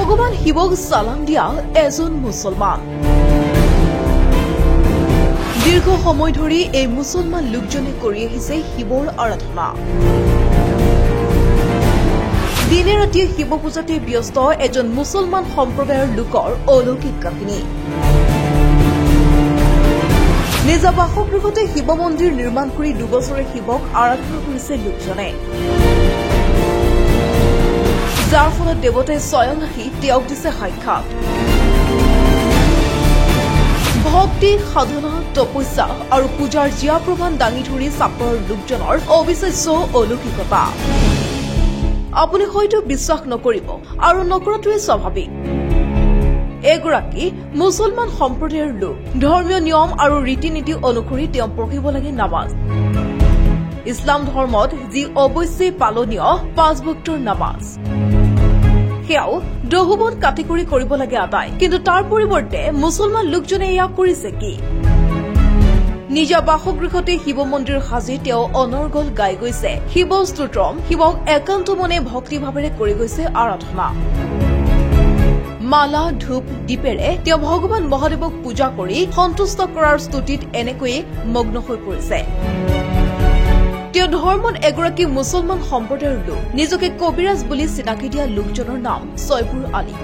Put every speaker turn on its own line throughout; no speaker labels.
ভগৱান শিৱক সালাম দিয়া এজন মুছলমান। দীৰ্ঘ সময় ধৰি এই মুছলমান লোকজনে কৰি আহিছে শিৱৰ আৰাধনা। দিনে ৰাতিয়ে শিৱ পূজাতে ব্যস্ত এজন মুছলমান সম্প্ৰদায়ৰ লোকৰ অলৌকিক কাহিনী। নিজা বাসগৃহতে শিৱ মন্দিৰ নিৰ্মাণ কৰি 2 বছৰে শিৱক আৰাধনা কৰিছে লোকজনে, যাৰ ফলত দেৱতাই স্বয়ং আহি তেওঁক দিছে সাক্ষাৎ। ভক্তি, সাধনা, তপস্যা আৰু পূজাৰ জীয়া প্ৰমাণ দাঙি ধৰি চাপৰৰ লোকজনৰ অবিশ্বাস্য অলৌকিকতা। আপুনি হয়তো বিশ্বাস নকৰিব আৰু নকৰাটোৱে স্বাভাৱিক। এগৰাকী মুছলমান সম্প্ৰদায়ৰ লোক ধৰ্মীয় নিয়ম আৰু ৰীতি নীতি অনুসৰি তেওঁ পঢ়িব লাগে নামাজ। ইছলাম ধৰ্মত যি অৱশ্যেই পালনীয় 5 বক্তৰ নামাজ, সেয়াও দহুবন কাটি কৰি কৰিব লাগে আদায়। কিন্তু তাৰ পৰিৱৰ্তে মুছলমান লোকজনে এয়া কৰিছে কি? নিজা বাসগৃহতে শিৱ মন্দিৰ সাজি তেওঁ অনৰ্গল গাই গৈছে শিৱ স্তোত্ৰম, শিৱক একান্ত মনে ভক্তিভাৱেৰে কৰি গৈছে আৰাধনা। মালা, ধূপ, দীপেৰে তেওঁ ভগৱান মহাদেৱক পূজা কৰি সন্তুষ্ট কৰাৰ স্তুতিত এনেকৈয়ে মগ্ন হৈ পৰিছে। তেওঁ ধৰ্মত এগৰাকী মুছলমান সম্প্ৰদায়ৰ লোক। নিজকে কবিৰাজ বুলি চিনাকি দিয়া লোকজনৰ নাম ছয়পুৰ আলী।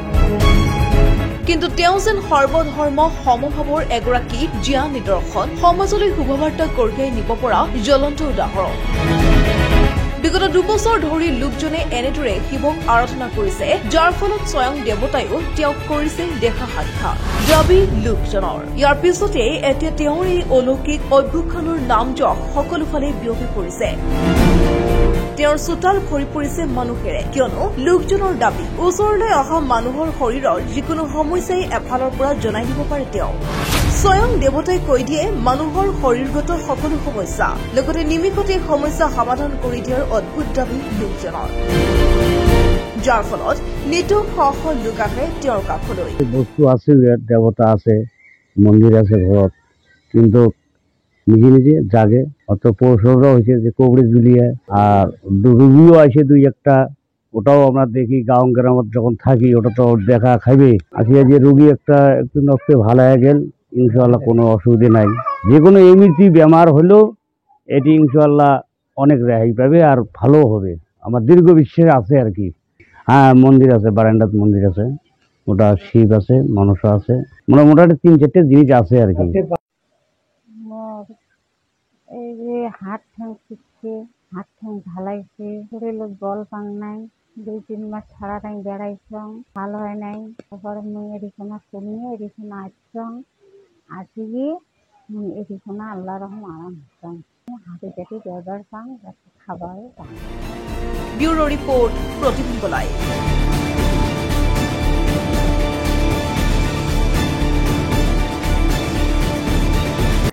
কিন্তু তেওঁ যেন সৰ্বধৰ্ম সমভাৱৰ এগৰাকী জীয়া নিদৰ্শন, সমাজলৈ শুভবাৰ্তা কঢ়িয়াই নিব পৰা জ্বলন্ত উদাহৰণ। বিগত 2 বছৰ ধৰি লোকজনে এনেদৰে শিৱক আৰাধনা কৰিছে, যাৰ ফলত স্বয়ং দেৱতায়ো তেওঁক কৰিছে দেখা সাক্ষাৎ। দাবী লোকজনৰ। ইয়াৰ পিছতে এতিয়া তেওঁৰ এই অলৌকিক অভ্যুখানৰ নাম যশ সকলোফালে বিয়পি পৰিছে। তেওঁৰ চোতাল ভৰি পৰিছে মানুহেৰে, কিয়নো লোকজনৰ দাবী ওচৰলৈ অহা মানুহৰ শৰীৰৰ যিকোনো সমস্যাই এফালৰ পৰা জনাই দিব পাৰে তেওঁ। স্বয়ং দেৱতাই কৈ দিয়ে মানুহৰ শৰীৰগত সকলো সমস্যা, লগতে নিমিষতে সমস্যা সমাধান কৰি দিয়াৰ অদ্ভুত দাবী লোকজনৰ, যাৰ ফলত নিতৌ শ শ লোক আহে তেওঁৰ কাষলৈ।
বস্তু আছে, দেৱতা আছে, মন্দিৰ আছে ঘৰত, কিন্তু নিজে নিজে জাগে। অত পৌরসভা হয়েছে যে কবরেজ জুলিয়ে, আর রুগীও আছে 2-1টা, ওটাও আমরা দেখি গাঁও গ্রামত যখন থাকি, ওটা তো দেখা খাইবে। আসিয়া যে রুগী একটু নষ্ট ভালো হয়ে গেল, ইনশাআল্লাহ কোনো অসুবিধা নাই। যে কোনো এমনিতে বেমার হলেও এটি ইনশাআল্লাহ অনেক রেহাই পাবে আর ভালো হবে। আমার দীর্ঘ বিশ্বাস আছে আর কি। হ্যাঁ, মন্দির আছে, বারান্দাত মন্দির আছে, ওটা শিব আছে, মনসা আছে, মোটামুটি 3-4টে জিনিস আছে আর কি।
এই যে হাত ঠ্যাং শিখছে, হাত ঠ্যাং ঢালাইছে, শরীরের বল পাং নাই, 2-3 মাস ছাড়া টাইম বেড়াইছং, ভালো হয় নাই। তারপরে মুই এদিকনা শুনিয়ে এদিকনা আসছং, আসিয়ে এদিকনা আল্লাহ রহম আরাম হচ্ছং। হাতে পেটে দরবার পাং, খাবার পাং।
ব্যুরো রিপোর্ট, প্রতিদিন লাইভ।